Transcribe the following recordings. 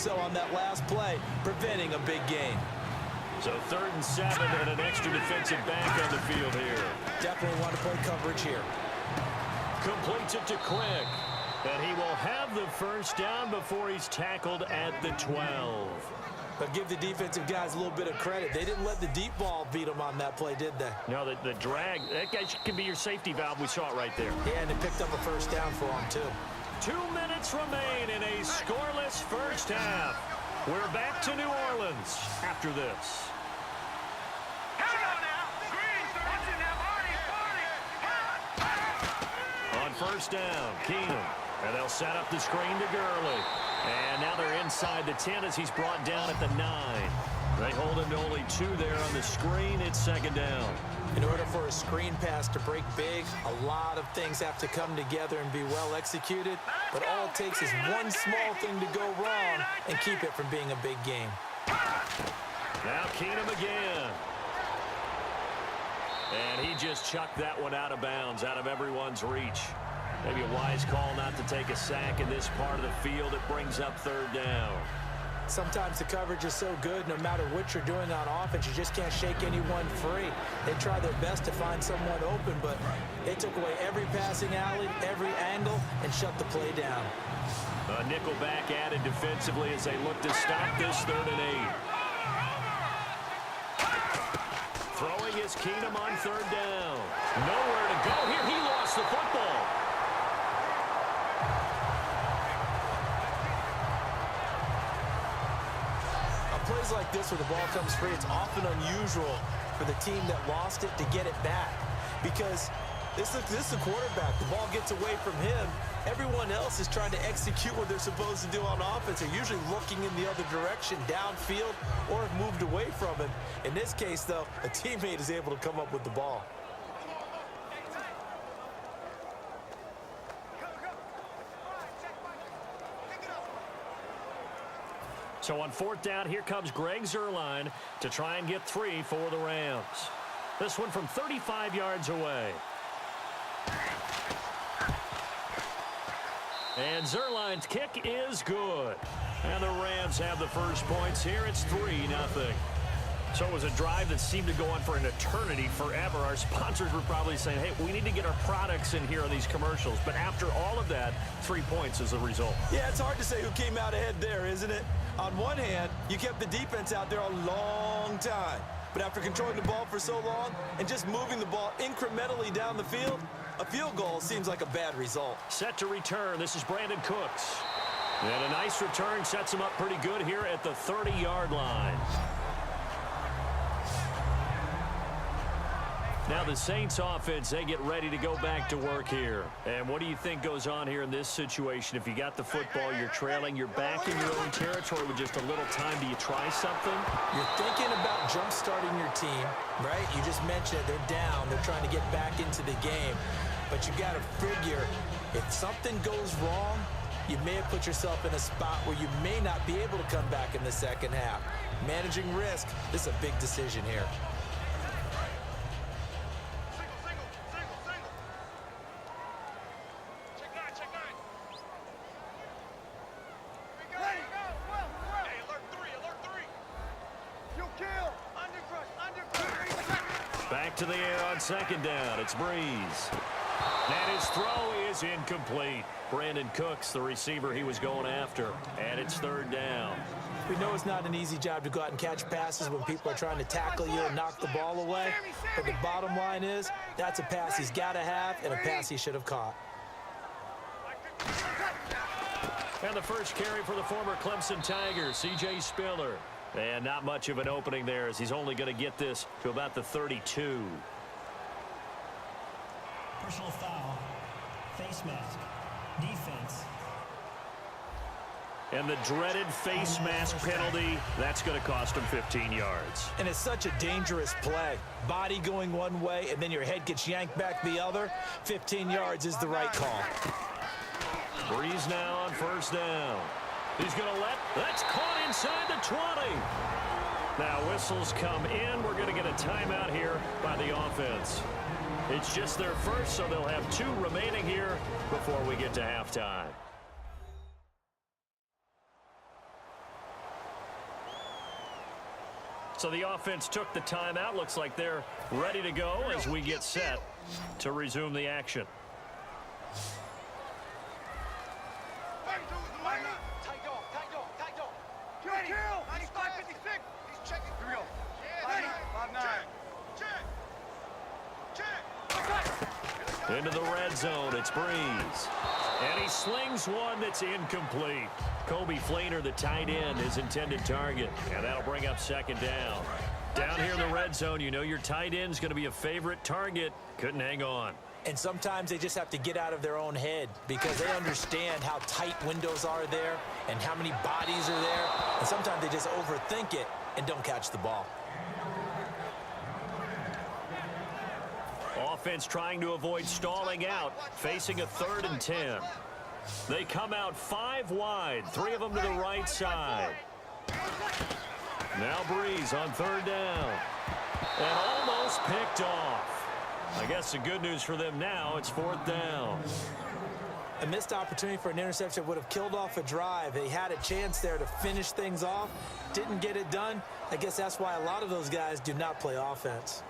so on that last play, preventing a big gain. So 3rd and 7 and an extra defensive back on the field here. Definitely want to play coverage here. Completes it to Quick. And he will have the first down before he's tackled at the 12. But give the defensive guys a little bit of credit. They didn't let the deep ball beat them on that play, did they? No, the drag, that guy can be your safety valve. We saw it right there. Yeah, and they picked up a first down for him, too. 2 minutes remain in a scoreless first half. We're back to New Orleans after this. On first down, Keenum. And they'll set up the screen to Gurley. And now they're inside the 10 as he's brought down at the 9. They hold him to only 2 there on the screen. It's 2nd down. In order for a screen pass to break big, a lot of things have to come together and be well executed. But all it takes is one small thing to go wrong and keep it from being a big game. Now Keenum again. And he just chucked that one out of bounds, out of everyone's reach. Maybe a wise call not to take a sack in this part of the field. It brings up 3rd down. Sometimes the coverage is so good, no matter what you're doing on offense, you just can't shake anyone free. They try their best to find someone open, but they took away every passing alley, every angle, and shut the play down. A nickel back added defensively as they look to stop this 3rd and 8. Throwing is Keenum on 3rd down. Nowhere to go here. He lost the football. Plays like this where the ball comes free, it's often unusual for the team that lost it to get it back. Because this is the quarterback. The ball gets away from him. Everyone else is trying to execute what they're supposed to do on offense. They're usually looking in the other direction, downfield, or have moved away from him. In this case, though, a teammate is able to come up with the ball. So on 4th down, here comes Greg Zuerlein to try and get 3 for the Rams. This one from 35 yards away. And Zuerlein's kick is good. And the Rams have the first points here. It's 3-0. So it was a drive that seemed to go on for an eternity, forever. Our sponsors were probably saying, hey, we need to get our products in here on these commercials. But after all of that, 3 points is the result. Yeah, it's hard to say who came out ahead there, isn't it? On one hand, you kept the defense out there a long time. But after controlling the ball for so long and just moving the ball incrementally down the field, a field goal seems like a bad result. Set to return. This is Brandon Cooks. And a nice return sets him up pretty good here at the 30-yard line. Now the Saints offense, they get ready to go back to work here. And what do you think goes on here in this situation? If you got the football, you're trailing, you're back in your own territory with just a little time. Do you try something? You're thinking about jump-starting your team, right? You just mentioned it. They're down. They're trying to get back into the game. But you got to figure, if something goes wrong, you may have put yourself in a spot where you may not be able to come back in the second half. Managing risk, this is a big decision here. Back to the air on 2nd down. It's Breeze. And his throw is incomplete. Brandon Cooks, the receiver he was going after. And it's 3rd down. We know it's not an easy job to go out and catch passes when people are trying to tackle you and knock the ball away. But the bottom line is, that's a pass he's got to have and a pass he should have caught. And the first carry for the former Clemson Tigers, C.J. Spiller. And not much of an opening there as he's only going to get this to about the 32. Personal foul, face mask, defense. And the dreaded face mask penalty, that's going to cost him 15 yards. And it's such a dangerous play. Body going one way, and then your head gets yanked back the other. 15 yards is the right call. Breeze now on 1st down. He's going to that's caught inside the 20. Now whistles come in. We're going to get a timeout here by the offense. It's just their first, so they'll have 2 remaining here before we get to halftime. So the offense took the timeout. Looks like they're ready to go as we get set to resume the action. Into the red zone, it's Breeze. And he slings one that's incomplete. Kobe Flainer, the tight end, his intended target. And that'll bring up second down. Down here in the red zone, you know your tight end's going to be a favorite target. Couldn't hang on. And sometimes they just have to get out of their own head because they understand how tight windows are there and how many bodies are there. And sometimes they just overthink it and don't catch the ball. Offense trying to avoid stalling out, facing a 3rd and 10. They come out 5 wide, 3 of them to the right side. Now Breeze on 3rd down. And almost picked off. I guess the good news for them now, it's 4th down. A missed opportunity for an interception would have killed off a drive. They had a chance there to finish things off, didn't get it done. I guess that's why a lot of those guys do not play offense.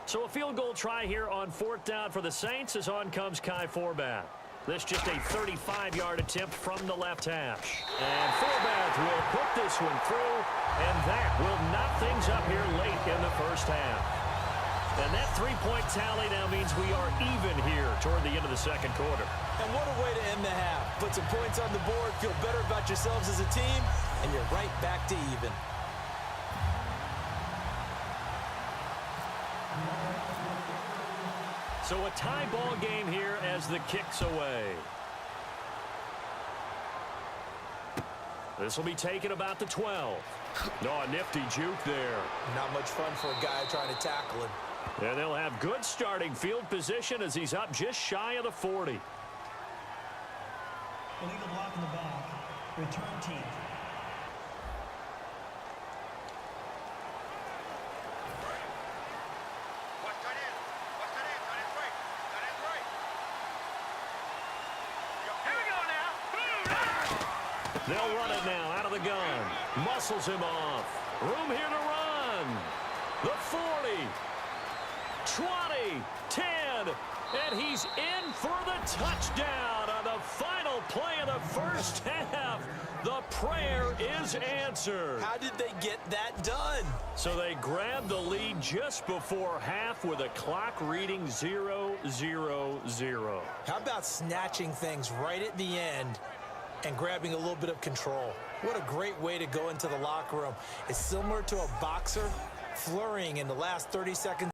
So a field goal try here on 4th down for the Saints as on comes Kai Forbath. This just a 35-yard attempt from the left hash. And Forbath will put this one through, and that will knock things up here late in the first half. And that 3-point tally now means we are even here toward the end of the second quarter. And what a way to end the half. Put some points on the board, feel better about yourselves as a team, and you're right back to even. So a tie ball game here as the kick's away. This will be taken about the 12. Oh, a nifty juke there. Not much fun for a guy trying to tackle him. And they'll have good starting field position as he's up just shy of the 40. Illegal block in the back. Return team. They'll run it now out of the gun. Muscles him off. Room here to run. The 40. 20. 10. And he's in for the touchdown on the final play of the first half. The prayer is answered. How did they get that done? So they grabbed the lead just before half with a clock reading 0-0-0. How about snatching things right at the end and grabbing a little bit of control? What a great way to go into the locker room. It's similar to a boxer flurrying in the last 30 seconds.